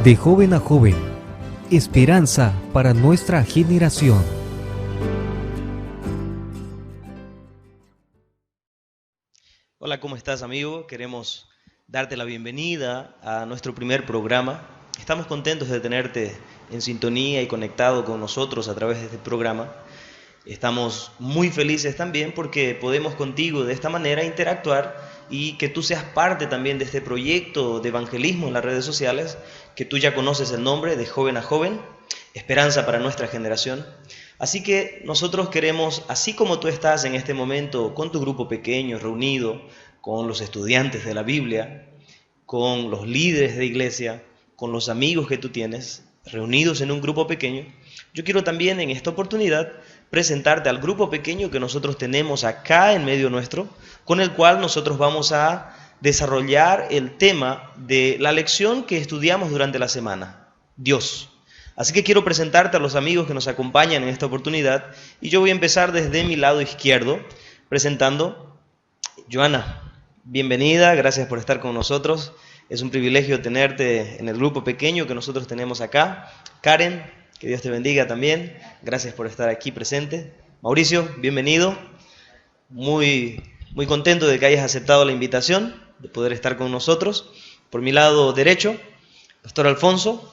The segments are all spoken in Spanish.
De joven a joven, esperanza para nuestra generación. Hola, ¿cómo estás, amigo? Queremos darte la bienvenida a nuestro primer programa. Estamos contentos de tenerte en sintonía y conectado con nosotros a través de este programa. Estamos muy felices también porque podemos contigo de esta manera interactuar y que tú seas parte también de este proyecto de evangelismo en las redes sociales, que tú ya conoces el nombre de Joven a Joven, esperanza para nuestra generación. Así que nosotros queremos, así como tú estás en este momento con tu grupo pequeño, reunido, con los estudiantes de la Biblia, con los líderes de iglesia, con los amigos que tú tienes, reunidos en un grupo pequeño, yo quiero también en esta oportunidad presentarte al grupo pequeño que nosotros tenemos acá en medio nuestro, con el cual nosotros vamos a desarrollar el tema de la lección que estudiamos durante la semana, Dios. Así que quiero presentarte a los amigos que nos acompañan en esta oportunidad y yo voy a empezar desde mi lado izquierdo presentando Joana. Bienvenida, gracias por estar con nosotros. Es un privilegio tenerte en el grupo pequeño que nosotros tenemos acá. Karen, que Dios te bendiga también. Gracias por estar aquí presente. Mauricio, bienvenido. Muy contento de que hayas aceptado la invitación de poder estar con nosotros. Por mi lado derecho, Pastor Alfonso,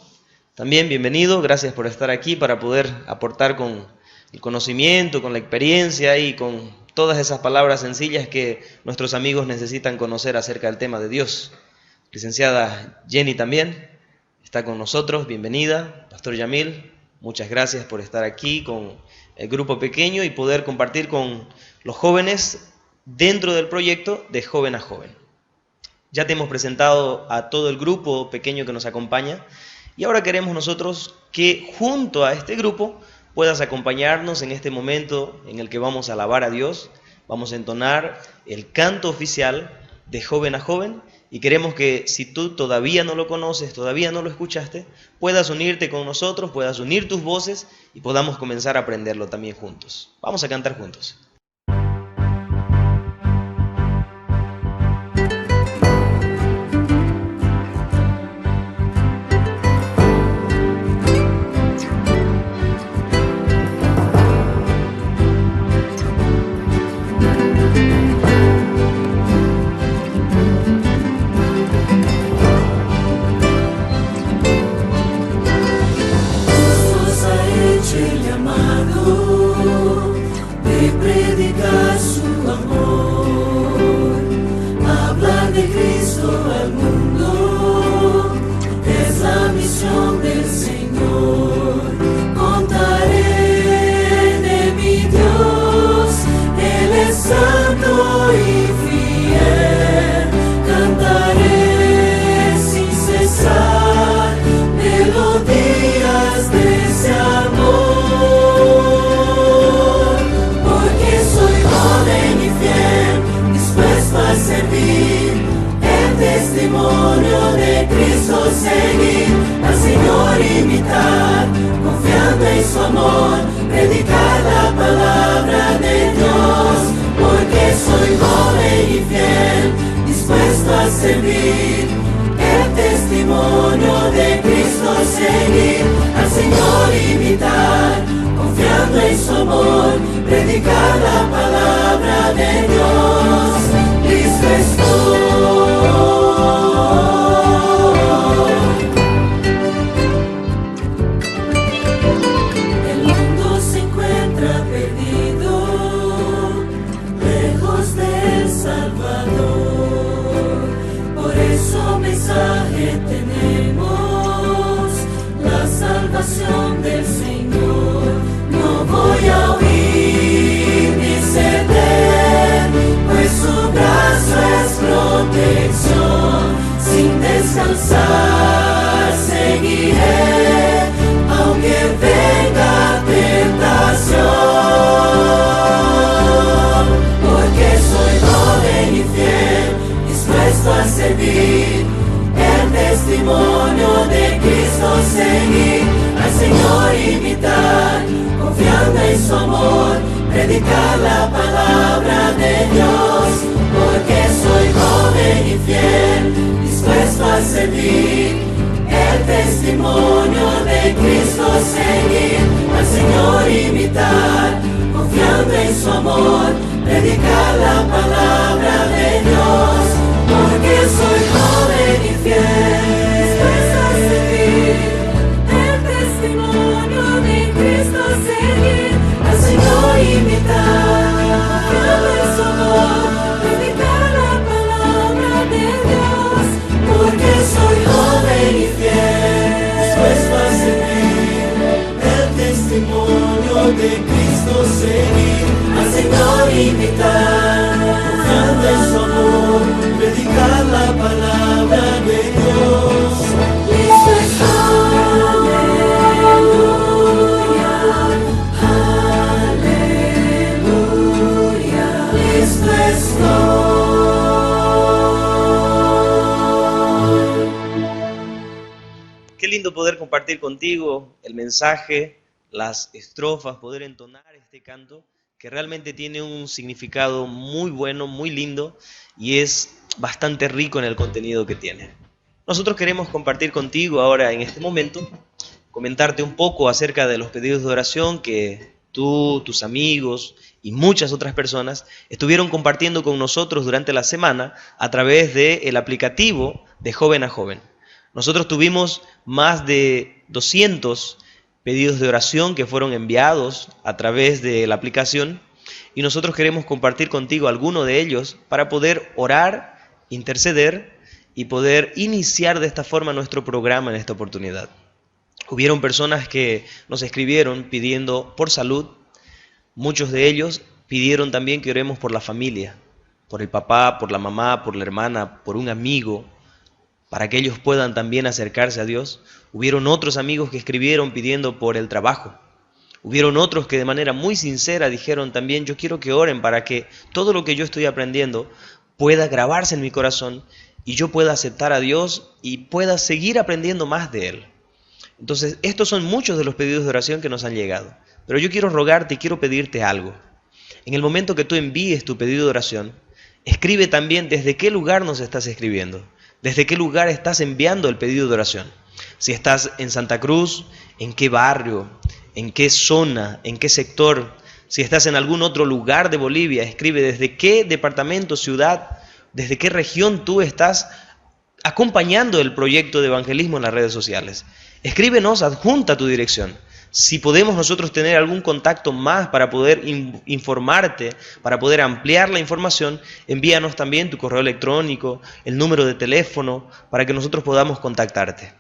también bienvenido. Gracias por estar aquí para poder aportar con el conocimiento, con la experiencia y con todas esas palabras sencillas que nuestros amigos necesitan conocer acerca del tema de Dios. Licenciada Jenny también está con nosotros, bienvenida. Pastor Yamil, muchas gracias por estar aquí con el grupo pequeño y poder compartir con los jóvenes dentro del proyecto de Joven a Joven. Ya te hemos presentado a todo el grupo pequeño que nos acompaña y ahora queremos nosotros que junto a este grupo puedas acompañarnos en este momento en el que vamos a alabar a Dios, vamos a entonar el canto oficial de Joven a Joven. Y queremos que si tú todavía no lo conoces, todavía no lo escuchaste, puedas unirte con nosotros, puedas unir tus voces y podamos comenzar a aprenderlo también juntos. Vamos a cantar juntos. Predicar la palabra de Dios, porque soy joven y fiel, dispuesto a servir. Él te testimonio de Cristo seguir, al Señor imitar, confiando en su amor, predicar la palabra de Dios, porque soy joven y fiel, dispuesto a seguir, el testimonio de Cristo seguir, al Señor imitar, confiando en su amor, predicar la palabra de Dios, porque soy joven y fiel, dispuesto a seguir, el testimonio de Cristo seguir, al Señor imitar, confiando en su amor, predicar la palabra de Dios. Listo estoy, aleluya, listo estoy. Qué lindo poder compartir contigo el mensaje, las estrofas, poder entonar este canto que realmente tiene un significado muy bueno, muy lindo y es bastante rico en el contenido que tiene. Nosotros queremos compartir contigo ahora en este momento, comentarte un poco acerca de los pedidos de oración que tú, tus amigos y muchas otras personas estuvieron compartiendo con nosotros durante la semana a través del aplicativo de Joven a Joven. Nosotros tuvimos más de 200 pedidos de oración que fueron enviados a través de la aplicación y nosotros queremos compartir contigo alguno de ellos para poder orar, interceder y poder iniciar de esta forma nuestro programa en esta oportunidad. Hubieron personas que nos escribieron pidiendo por salud, muchos de ellos pidieron también que oremos por la familia, por el papá, por la mamá, por la hermana, por un amigo, para que ellos puedan también acercarse a Dios. Hubieron otros amigos que escribieron pidiendo por el trabajo. Hubieron otros que de manera muy sincera dijeron también, yo quiero que oren para que todo lo que yo estoy aprendiendo pueda grabarse en mi corazón y yo pueda aceptar a Dios y pueda seguir aprendiendo más de Él. Entonces, estos son muchos de los pedidos de oración que nos han llegado. Pero yo quiero rogarte y quiero pedirte algo. En el momento que tú envíes tu pedido de oración, escribe también desde qué lugar nos estás escribiendo. ¿Desde qué lugar estás enviando el pedido de oración? Si estás en Santa Cruz, ¿en qué barrio? ¿En qué zona? ¿En qué sector? Si estás en algún otro lugar de Bolivia, escribe desde qué departamento, ciudad, desde qué región tú estás acompañando el proyecto de evangelismo en las redes sociales. Escríbenos, adjunta tu dirección. Si podemos nosotros tener algún contacto más para poder informarte, para poder ampliar la información, envíanos también tu correo electrónico, el número de teléfono, para que nosotros podamos contactarte.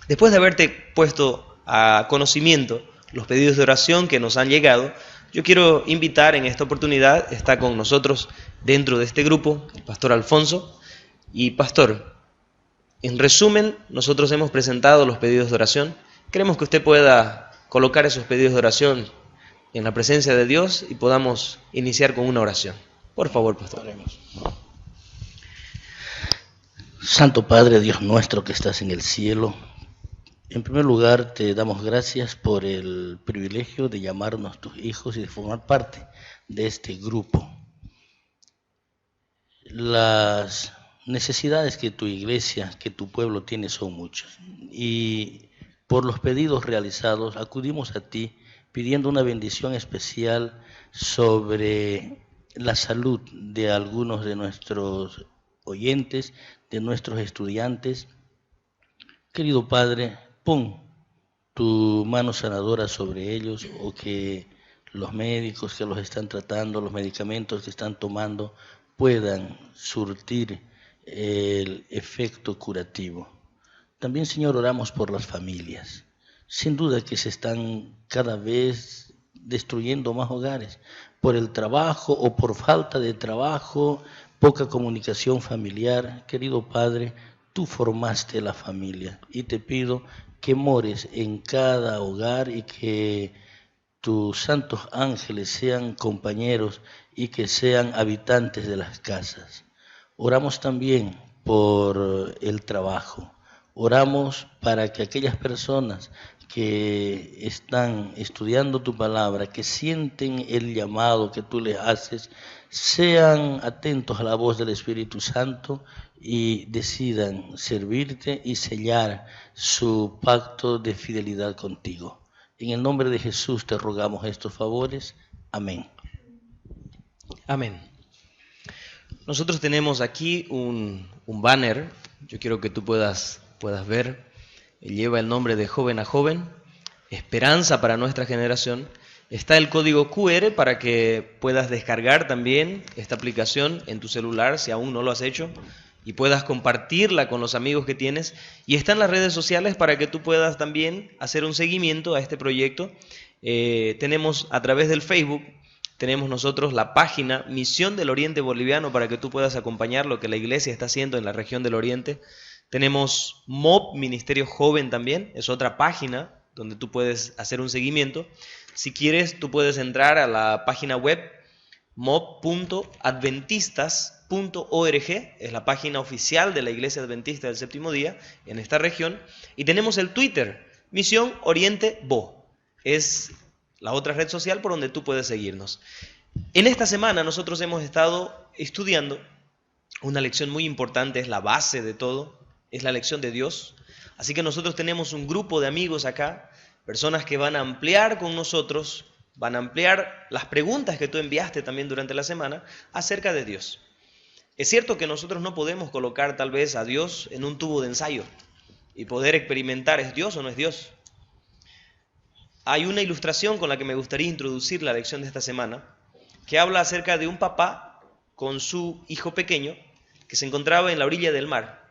Después de haberte puesto a conocimiento los pedidos de oración que nos han llegado, yo quiero invitar en esta oportunidad, está con nosotros dentro de este grupo, el pastor Alfonso. Y pastor, en resumen, nosotros hemos presentado los pedidos de oración. Queremos que usted pueda colocar esos pedidos de oración en la presencia de Dios y podamos iniciar con una oración. Por favor, pastor. Santo Padre, Dios nuestro que estás en el cielo, en primer lugar te damos gracias por el privilegio de llamarnos tus hijos y de formar parte de este grupo. Las necesidades que tu iglesia, que tu pueblo tiene son muchas y por los pedidos realizados, acudimos a ti pidiendo una bendición especial sobre la salud de algunos de nuestros oyentes, de nuestros estudiantes. Querido Padre, pon tu mano sanadora sobre ellos, o que los médicos que los están tratando, los medicamentos que están tomando, puedan surtir el efecto curativo. También, Señor, oramos por las familias. Sin duda que se están cada vez destruyendo más hogares por el trabajo o por falta de trabajo, poca comunicación familiar. Querido Padre, tú formaste la familia y te pido que mores en cada hogar y que tus santos ángeles sean compañeros y que sean habitantes de las casas. Oramos también por el trabajo. Oramos para que aquellas personas que están estudiando tu palabra, que sienten el llamado que tú les haces, sean atentos a la voz del Espíritu Santo y decidan servirte y sellar su pacto de fidelidad contigo. En el nombre de Jesús te rogamos estos favores. Amén. Amén. Nosotros tenemos aquí un banner, yo quiero que tú puedas ver, lleva el nombre de Joven a Joven, Esperanza para nuestra generación. Está el código QR para que puedas descargar también esta aplicación en tu celular si aún no lo has hecho y puedas compartirla con los amigos que tienes. Y están las redes sociales para que tú puedas también hacer un seguimiento a este proyecto. Tenemos a través del Facebook, tenemos nosotros la página Misión del Oriente Boliviano para que tú puedas acompañar lo que la iglesia está haciendo en la región del Oriente. Tenemos MOB, Ministerio Joven también, es otra página donde tú puedes hacer un seguimiento. Si quieres, tú puedes entrar a la página web mob.adventistas.org, es la página oficial de la Iglesia Adventista del Séptimo Día en esta región. Y tenemos el Twitter, Misión Oriente Bo, es la otra red social por donde tú puedes seguirnos. En esta semana nosotros hemos estado estudiando una lección muy importante, es la base de todo, es la lección de Dios. Así que nosotros tenemos un grupo de amigos acá, personas que van a ampliar con nosotros, van a ampliar las preguntas que tú enviaste también durante la semana acerca de Dios. Es cierto que nosotros no podemos colocar tal vez a Dios en un tubo de ensayo y poder experimentar, ¿es Dios o no es Dios? Hay una ilustración con la que me gustaría introducir la lección de esta semana, que habla acerca de un papá con su hijo pequeño que se encontraba en la orilla del mar.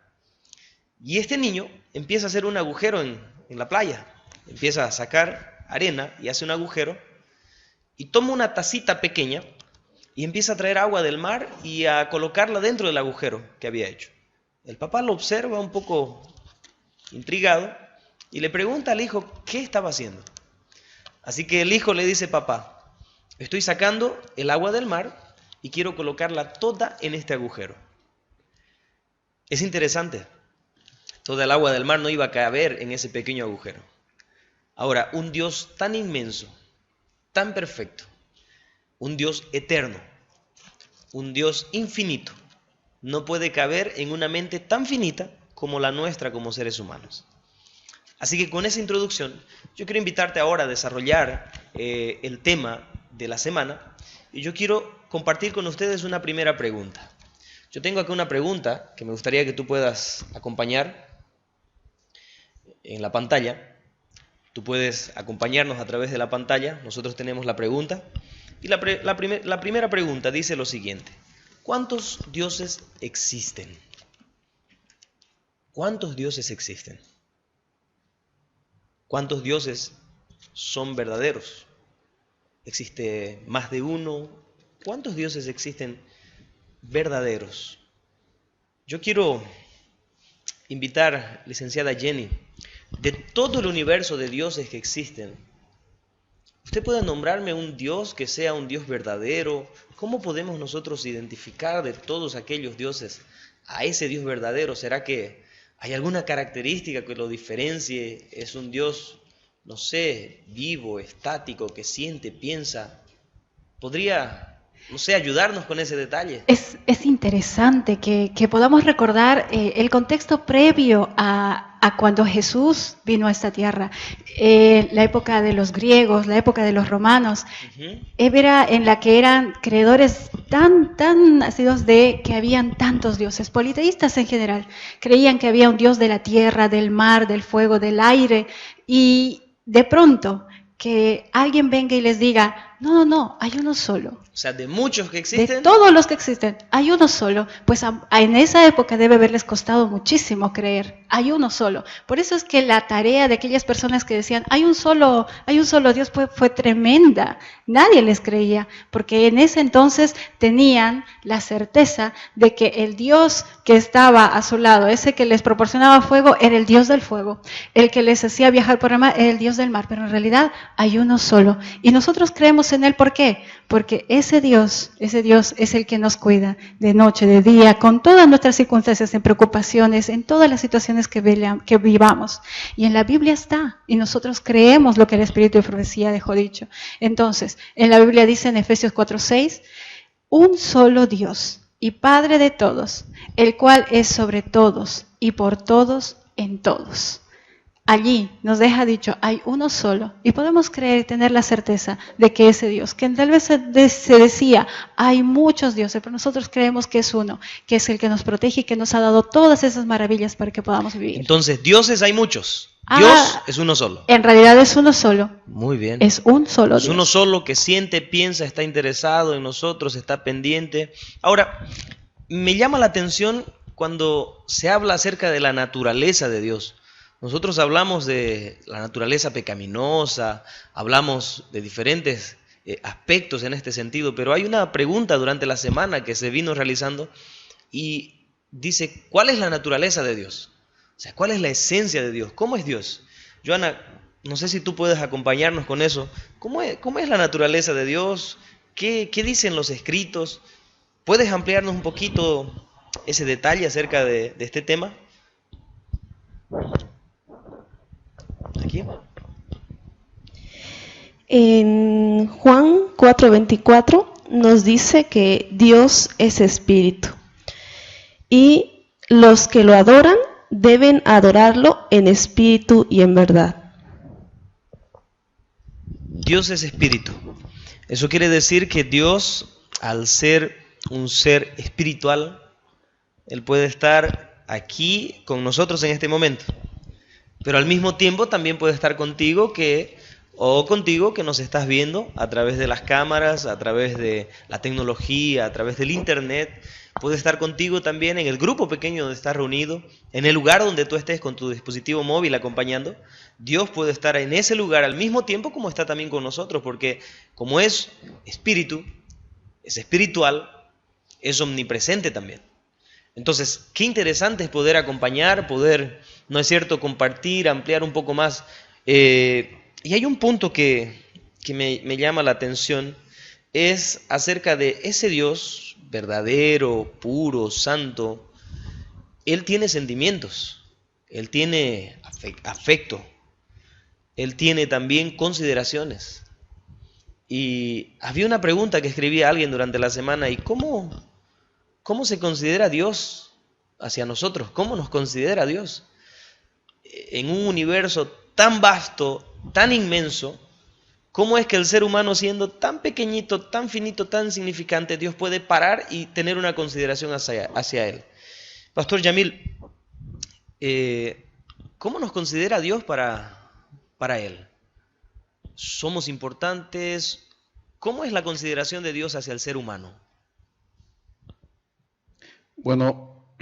Y este niño empieza a hacer un agujero en la playa, empieza a sacar arena y hace un agujero y toma una tacita pequeña y empieza a traer agua del mar y a colocarla dentro del agujero que había hecho. El papá lo observa un poco intrigado y le pregunta al hijo qué estaba haciendo. Así que el hijo le dice: papá, estoy sacando el agua del mar y quiero colocarla toda en este agujero. Es interesante. Toda el agua del mar no iba a caber en ese pequeño agujero. Ahora, un Dios tan inmenso, tan perfecto, un Dios eterno, un Dios infinito, no puede caber en una mente tan finita como la nuestra como seres humanos. Así que con esa introducción, yo quiero invitarte ahora a desarrollar el tema de la semana y yo quiero compartir con ustedes una primera pregunta. Yo tengo acá una pregunta que me gustaría que tú puedas acompañar en la pantalla. Tú puedes acompañarnos a través de la pantalla. Nosotros tenemos la pregunta. Y la primera pregunta dice lo siguiente: ¿cuántos dioses existen? ¿Cuántos dioses existen? ¿Cuántos dioses son verdaderos? ¿Existe más de uno? ¿Cuántos dioses existen verdaderos? Yo quiero invitar, licenciada Jenny, de todo el universo de dioses que existen, ¿usted puede nombrarme un Dios que sea un Dios verdadero? ¿Cómo podemos nosotros identificar de todos aquellos dioses a ese Dios verdadero? ¿Será que hay alguna característica que lo diferencie? ¿Es un Dios, no sé, vivo, estático, que siente, piensa? ¿Podría, no sé, ayudarnos con ese detalle? Es interesante que podamos recordar el contexto previo a cuando Jesús vino a esta tierra. La época de los griegos, la época de los romanos, era en la que eran creedores tan nacidos de que habían tantos dioses, politeístas en general. Creían que había un Dios de la tierra, del mar, del fuego, del aire, y de pronto que alguien venga y les diga: no, hay uno solo. O sea, de muchos que existen. De todos los que existen, hay uno solo. Pues en esa época debe haberles costado muchísimo creer. Hay uno solo. Por eso es que la tarea de aquellas personas que decían hay un solo Dios fue tremenda. Nadie les creía, porque en ese entonces tenían la certeza de que el Dios que estaba a su lado, ese que les proporcionaba fuego, era el Dios del fuego. El que les hacía viajar por el mar era el Dios del mar. Pero en realidad hay uno solo. Y nosotros creemos en él. ¿Por qué? Porque ese Dios es el que nos cuida de noche, de día, con todas nuestras circunstancias, en preocupaciones, en todas las situaciones que vivamos. Y en la Biblia está, y nosotros creemos lo que el Espíritu de profecía dejó dicho. Entonces, en la Biblia dice en Efesios 4:6, un solo Dios y Padre de todos, el cual es sobre todos y por todos en todos. Allí nos deja dicho, hay uno solo, y podemos creer y tener la certeza de que ese Dios, que tal vez se decía, hay muchos dioses, pero nosotros creemos que es uno, que es el que nos protege y que nos ha dado todas esas maravillas para que podamos vivir. Entonces, dioses hay muchos. Dios es uno solo. En realidad es uno solo. Muy bien. Es un solo Es Dios. uno solo que siente, piensa, está interesado en nosotros, está pendiente. Ahora, me llama la atención cuando se habla acerca de la naturaleza de Dios. Nosotros hablamos de la naturaleza pecaminosa, hablamos de diferentes aspectos en este sentido, pero hay una pregunta durante la semana que se vino realizando y dice, ¿cuál es la naturaleza de Dios? O sea, ¿cuál es la esencia de Dios? ¿Cómo es Dios? Joana, no sé si tú puedes acompañarnos con eso. ¿Cómo es la naturaleza de Dios? ¿Qué dicen los escritos? ¿Puedes ampliarnos un poquito ese detalle acerca de este tema? Aquí. En Juan 4:24 nos dice que Dios es espíritu y los que lo adoran deben adorarlo en espíritu y en verdad. Dios es espíritu. Eso quiere decir que Dios, al ser un ser espiritual, Él puede estar aquí con nosotros en este momento. Pero al mismo tiempo también puede estar contigo que nos estás viendo a través de las cámaras, a través de la tecnología, a través del internet. Puede estar contigo también en el grupo pequeño donde estás reunido, en el lugar donde tú estés con tu dispositivo móvil acompañando. Dios puede estar en ese lugar al mismo tiempo como está también con nosotros, porque como es espíritu, es espiritual, es omnipresente también. Entonces, qué interesante es poder acompañar, poder, ¿no es cierto?, compartir, ampliar un poco más. Y hay un punto que me llama la atención, es acerca de ese Dios verdadero, puro, santo. Él tiene sentimientos, Él tiene afecto, Él tiene también consideraciones. Y había una pregunta que escribía alguien durante la semana, ¿y cómo se considera Dios hacia nosotros? ¿Cómo nos considera Dios? En un universo tan vasto, tan inmenso, ¿cómo es que el ser humano, siendo tan pequeñito, tan finito, tan insignificante, Dios puede parar y tener una consideración hacia Él? Pastor Yamil, ¿cómo nos considera Dios para Él? ¿Somos importantes? ¿Cómo es la consideración de Dios hacia el ser humano? Bueno,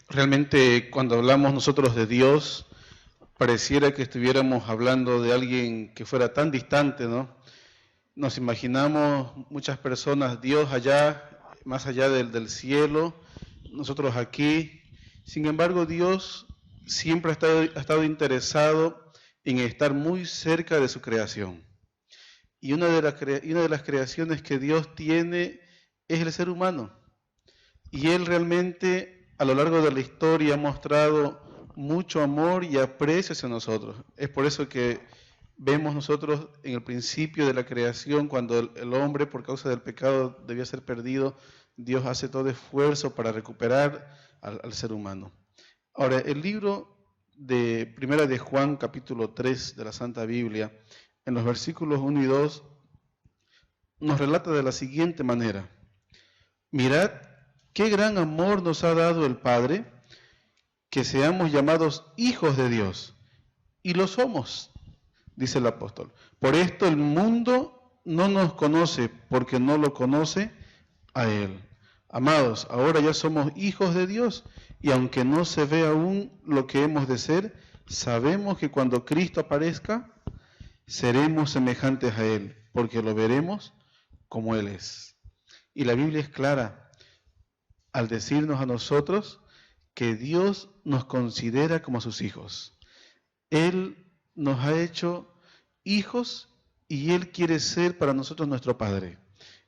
realmente cuando hablamos nosotros de Dios, pareciera que estuviéramos hablando de alguien que fuera tan distante, ¿no? Nos imaginamos muchas personas, Dios allá, más allá del cielo, nosotros aquí. Sin embargo, Dios siempre ha estado interesado en estar muy cerca de su creación. Y una de las creaciones que Dios tiene es el ser humano. Y Él realmente a lo largo de la historia ha mostrado mucho amor y aprecio hacia nosotros. Es por eso que vemos nosotros en el principio de la creación, cuando el hombre por causa del pecado debía ser perdido, Dios hace todo esfuerzo para recuperar al ser humano. Ahora, el libro de Primera de Juan, capítulo 3 de la Santa Biblia, en los versículos 1 y 2, nos relata de la siguiente manera: mirad qué gran amor nos ha dado el Padre, que seamos llamados hijos de Dios. Y lo somos, dice el apóstol. Por esto el mundo no nos conoce, porque no lo conoce a Él. Amados, ahora ya somos hijos de Dios, y aunque no se ve aún lo que hemos de ser, sabemos que cuando Cristo aparezca, seremos semejantes a Él, porque lo veremos como Él es. Y la Biblia es clara al decirnos a nosotros que Dios nos considera como sus hijos. Él nos ha hecho hijos y Él quiere ser para nosotros nuestro Padre.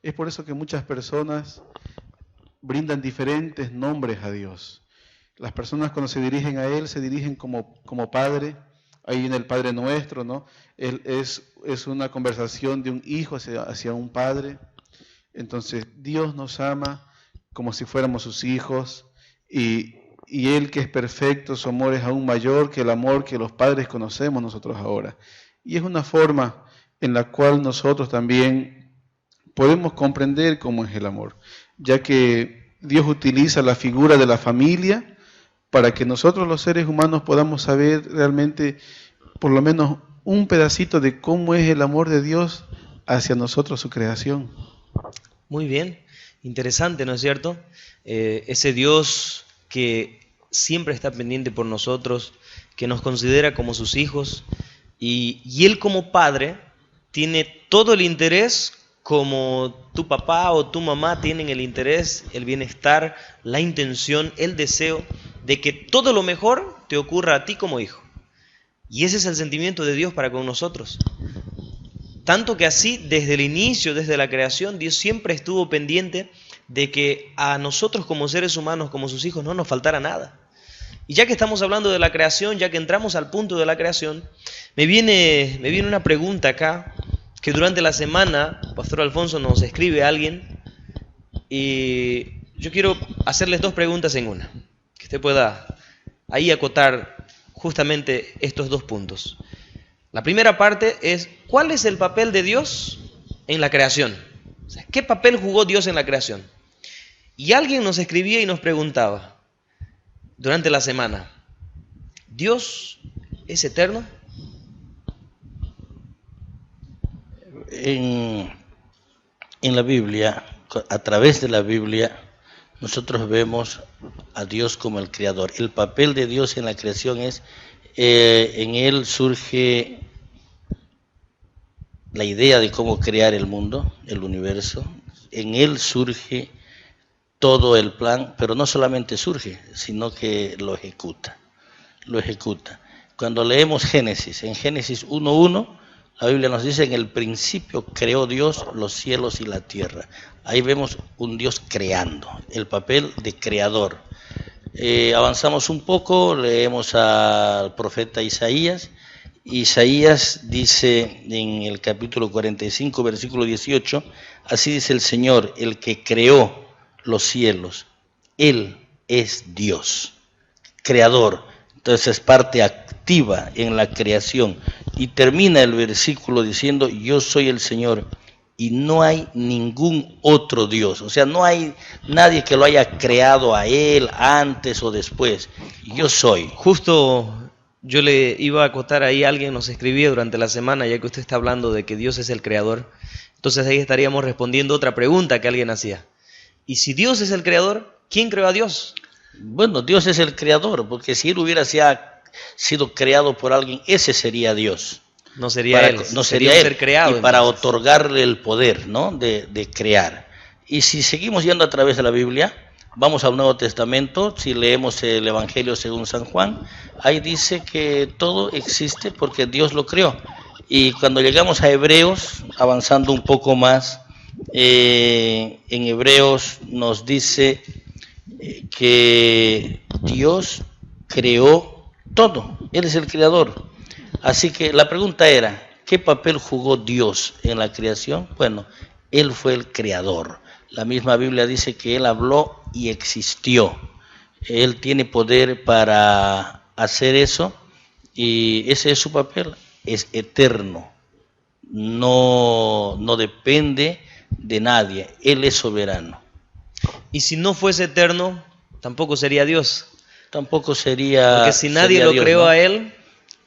Es por eso que muchas personas brindan diferentes nombres a Dios. Las personas cuando se dirigen a Él se dirigen como Padre. Ahí en el Padre Nuestro, ¿no? Él es una conversación de un hijo hacia un padre. Entonces, Dios nos ama como si fuéramos sus hijos, y Él, que es perfecto, su amor es aún mayor que el amor que los padres conocemos nosotros ahora. Y es una forma en la cual nosotros también podemos comprender cómo es el amor, ya que Dios utiliza la figura de la familia para que nosotros los seres humanos podamos saber realmente, por lo menos, un pedacito de cómo es el amor de Dios hacia nosotros, su creación. Muy bien, interesante, ¿no es cierto? Ese Dios que siempre está pendiente por nosotros, que nos considera como sus hijos, y Él como padre tiene todo el interés, como tu papá o tu mamá tienen el interés, el bienestar, la intención, el deseo de que todo lo mejor te ocurra a ti como hijo. Y ese es el sentimiento de Dios para con nosotros. Tanto que así, desde el inicio, desde la creación, Dios siempre estuvo pendiente de que a nosotros como seres humanos, como sus hijos, no nos faltara nada. Y ya que estamos hablando de la creación, ya que entramos al punto de la creación, me viene una pregunta acá, que durante la semana, Pastor Alfonso, nos escribe alguien, y yo quiero hacerles dos preguntas en una, que usted pueda ahí acotar justamente estos dos puntos. La primera parte es, ¿cuál es el papel de Dios en la creación? O sea, ¿qué papel jugó Dios en la creación? Y alguien nos escribía y nos preguntaba durante la semana, ¿Dios es eterno? En la Biblia, a través de la Biblia, nosotros vemos a Dios como el creador. El papel de Dios en la creación es, en Él surge la idea de cómo crear el mundo, el universo. En Él surge todo el plan, pero no solamente surge, sino que lo ejecuta. Lo ejecuta. Cuando leemos Génesis, en Génesis 1:1, la Biblia nos dice, en el principio creó Dios los cielos y la tierra. Ahí vemos un Dios creando, el papel de creador. Avanzamos un poco, leemos al profeta Isaías. Isaías dice en el capítulo 45, versículo 18, así dice el Señor, el que creó los cielos, Él es Dios, creador. Entonces es parte activa en la creación. Y termina el versículo diciendo, yo soy el Señor y no hay ningún otro Dios. O sea, no hay nadie que lo haya creado a Él antes o después. Yo soy. Justo yo le iba a acotar ahí, alguien nos escribía durante la semana, ya que usted está hablando de que Dios es el creador. Entonces ahí estaríamos respondiendo otra pregunta que alguien hacía. ¿Y si Dios es el creador, quién creó a Dios? Bueno, Dios es el creador, porque si Él hubiera sido creado por alguien, ese sería Dios. No sería Él, no sería Él, ser creado, y para entonces otorgarle el poder, ¿no?, de crear. Y si seguimos yendo a través de la Biblia, vamos al Nuevo Testamento, si leemos el Evangelio según San Juan, ahí dice que todo existe porque Dios lo creó. Y cuando llegamos a Hebreos, avanzando un poco más, en Hebreos nos dice que Dios creó todo, Él es el creador. Así que la pregunta era, ¿qué papel jugó Dios en la creación? Bueno, Él fue el creador. La misma Biblia dice que Él habló y existió. Él tiene poder para hacer eso y ese es su papel, es eterno. No depende de nadie, Él es soberano. Y si no fuese eterno, tampoco sería Dios. Tampoco sería. Porque si nadie lo Dios, creó, ¿no?, a Él.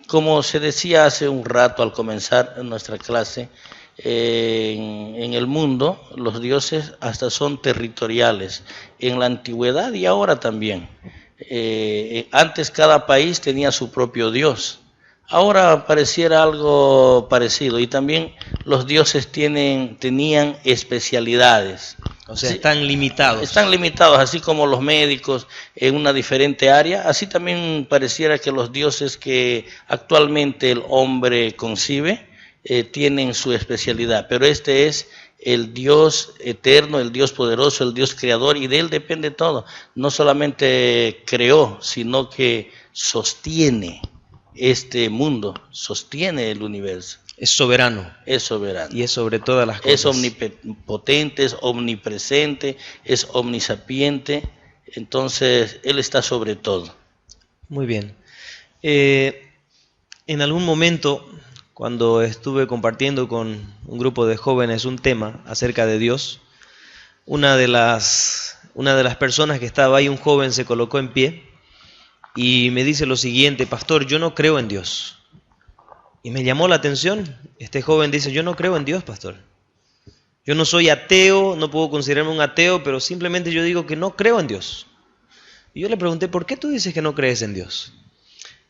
Como se decía hace un rato al comenzar nuestra clase, en el mundo los dioses hasta son territoriales, en la antigüedad y ahora también. Antes cada país tenía su propio dios, ahora pareciera algo parecido, y también los dioses tenían especialidades. O sea, están limitados. Están limitados, así como los médicos en una diferente área, así también pareciera que los dioses que actualmente el hombre concibe tienen su especialidad, pero este es el Dios eterno, el Dios poderoso, el Dios creador, y de Él depende todo. No solamente creó, sino que sostiene este mundo, sostiene el universo. Es soberano. Es soberano. Y es sobre todas las cosas. Es omnipotente, es omnipresente, es omnisapiente. Entonces, Él está sobre todo. Muy bien. En algún momento, cuando estuve compartiendo con un grupo de jóvenes un tema acerca de Dios, una de las personas que estaba ahí, un joven, se colocó en pie y me dice lo siguiente: pastor, yo no creo en Dios. Y me llamó la atención. Este joven dice: yo no creo en Dios, pastor. Yo no soy ateo, no puedo considerarme un ateo, pero simplemente yo digo que no creo en Dios. Y yo le pregunté: ¿por qué tú dices que no crees en Dios?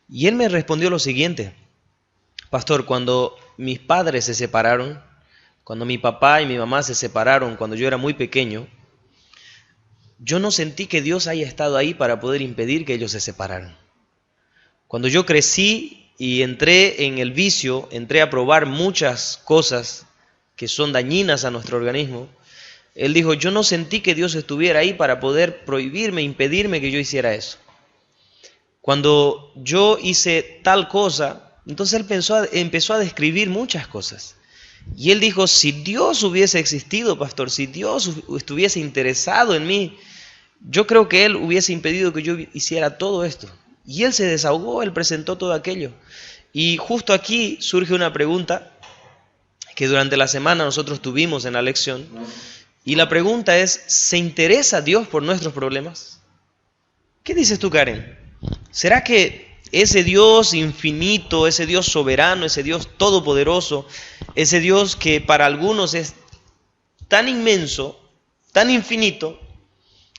Y él me respondió lo siguiente: pastor, cuando mis padres se separaron, cuando mi papá y mi mamá se separaron, cuando yo era muy pequeño, yo no sentí que Dios haya estado ahí para poder impedir que ellos se separaran. Cuando yo crecí y entré en el vicio, entré a probar muchas cosas que son dañinas a nuestro organismo, él dijo: yo no sentí que Dios estuviera ahí para poder prohibirme, impedirme que yo hiciera eso. Cuando yo hice tal cosa, entonces él empezó a describir muchas cosas. Y él dijo: si Dios hubiese existido, pastor, si Dios estuviese interesado en mí, yo creo que Él hubiese impedido que yo hiciera todo esto. Y él se desahogó, él presentó todo aquello. Y justo aquí surge una pregunta que durante la semana nosotros tuvimos en la lección. Y la pregunta es: ¿se interesa Dios por nuestros problemas? ¿Qué dices tú, Karen? ¿Será que ese Dios infinito, ese Dios soberano, ese Dios todopoderoso, ese Dios que para algunos es tan inmenso, tan infinito,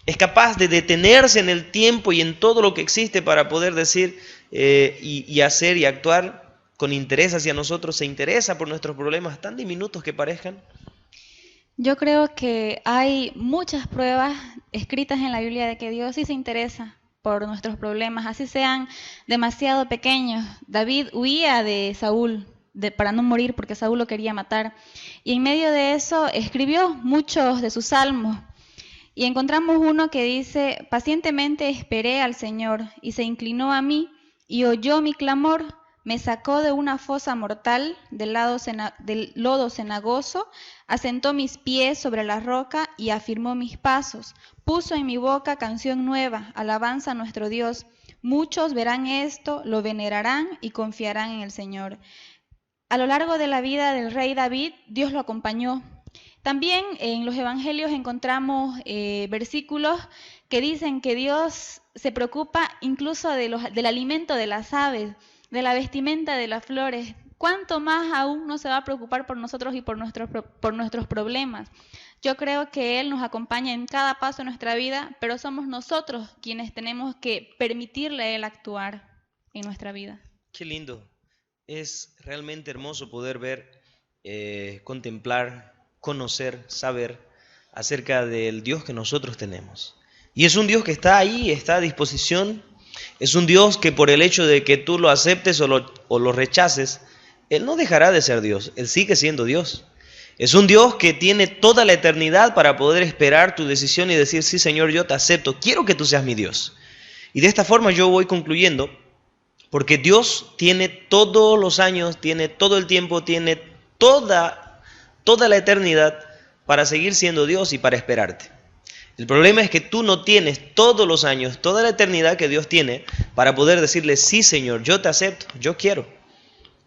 es capaz de detenerse en el tiempo y en todo lo que existe para poder decir y hacer y actuar con interés hacia nosotros? ¿Se interesa por nuestros problemas, tan diminutos que parezcan? Yo creo que hay muchas pruebas escritas en la Biblia de que Dios sí se interesa por nuestros problemas, así sean demasiado pequeños. David huía de Saúl para no morir porque Saúl lo quería matar. Y en medio de eso escribió muchos de sus salmos. Y encontramos uno que dice: pacientemente esperé al Señor, y se inclinó a mí, y oyó mi clamor, me sacó de una fosa mortal, del lodo cenagoso, asentó mis pies sobre la roca y afirmó mis pasos, puso en mi boca canción nueva, alabanza a nuestro Dios. Muchos verán esto, lo venerarán y confiarán en el Señor. A lo largo de la vida del rey David, Dios lo acompañó. También en los evangelios encontramos versículos que dicen que Dios se preocupa incluso del alimento de las aves, de la vestimenta de las flores. ¿Cuánto más aún no se va a preocupar por nosotros y por nuestros problemas? Yo creo que Él nos acompaña en cada paso de nuestra vida, pero somos nosotros quienes tenemos que permitirle a Él actuar en nuestra vida. Qué lindo. Es realmente hermoso poder ver, contemplar, conocer, saber acerca del Dios que nosotros tenemos. Y es un Dios que está ahí, está a disposición. Es un Dios que por el hecho de que tú lo aceptes o lo rechaces, Él no dejará de ser Dios. Él sigue siendo Dios. Es un Dios que tiene toda la eternidad para poder esperar tu decisión y decir: sí, Señor, yo te acepto, quiero que tú seas mi Dios. Y de esta forma yo voy concluyendo, porque Dios tiene todos los años, tiene todo el tiempo, tiene toda la eternidad para seguir siendo Dios y para esperarte. El problema es que tú no tienes todos los años, toda la eternidad que Dios tiene para poder decirle: sí, Señor, yo te acepto, yo quiero.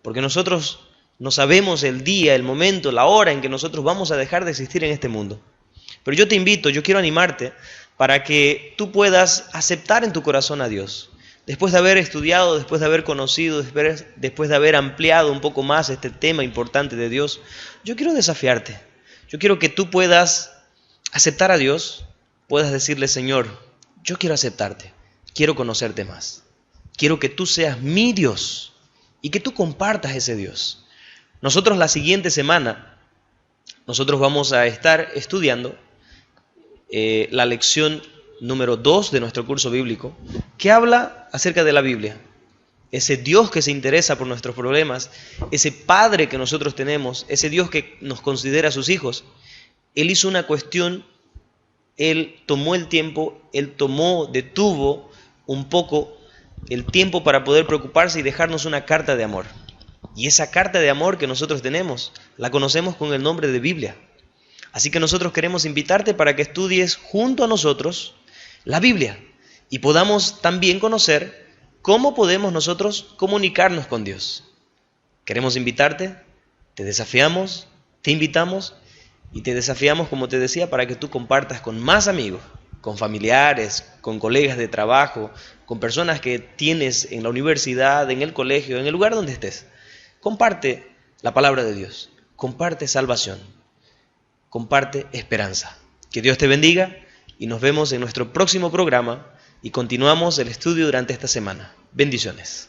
Porque nosotros no sabemos el día, el momento, la hora en que nosotros vamos a dejar de existir en este mundo. Pero yo te invito, yo quiero animarte para que tú puedas aceptar en tu corazón a Dios. Después de haber estudiado, después de haber conocido, después de haber ampliado un poco más este tema importante de Dios, yo quiero desafiarte. Yo quiero que tú puedas aceptar a Dios, puedas decirle: Señor, yo quiero aceptarte, quiero conocerte más. Quiero que tú seas mi Dios y que tú compartas ese Dios. Nosotros la siguiente semana, nosotros vamos a estar estudiando la lección número 2 de nuestro curso bíblico, que habla acerca de la Biblia. Ese Dios que se interesa por nuestros problemas, ese Padre que nosotros tenemos, ese Dios que nos considera sus hijos. Él hizo una cuestión, Él tomó el tiempo, Él detuvo un poco el tiempo para poder preocuparse y dejarnos una carta de amor. Y esa carta de amor que nosotros tenemos, la conocemos con el nombre de Biblia. Así que nosotros queremos invitarte para que estudies junto a nosotros la Biblia y podamos también conocer cómo podemos nosotros comunicarnos con Dios. Queremos invitarte, te desafiamos, te invitamos y te desafiamos, como te decía, para que tú compartas con más amigos, con familiares, con colegas de trabajo, con personas que tienes en la universidad, en el colegio, en el lugar donde estés. Comparte la palabra de Dios, comparte salvación, comparte esperanza. Que Dios te bendiga y nos vemos en nuestro próximo programa y continuamos el estudio durante esta semana. Bendiciones.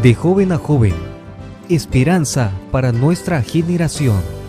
De joven a joven, esperanza para nuestra generación.